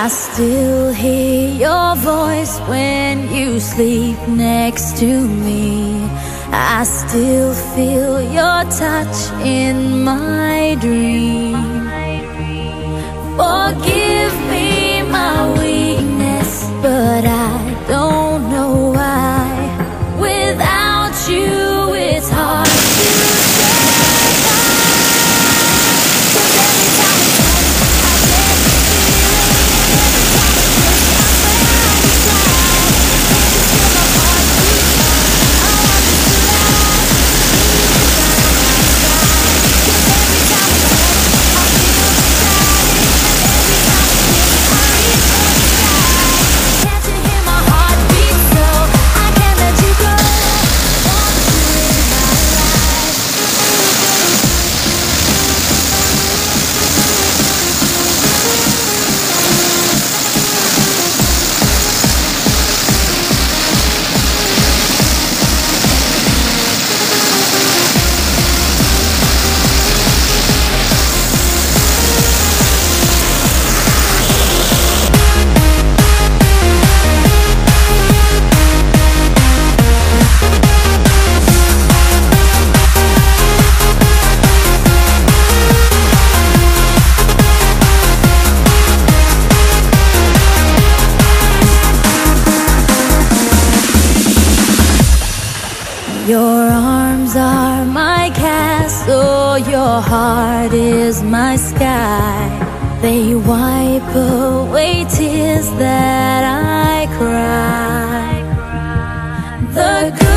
I still hear your voice when you sleep next to me. I still feel your touch in my dream. Forgive me my weakness, but I don't know why. Without you, it's hard to survive. 'Cause every time we touch, I get the feeling. Every time we push, I swear I decide. Can't you feel my heartbeat? I want this to last. Please be by my side. 'Cause every time we touch, I feel the tide. And every time we kiss, I reach for the sky. Can't you hear my heartbeat? So I can't let you go. Want you in my life. Your arms are my castle, your heart is my sky. They wipe away tears that I cry. The good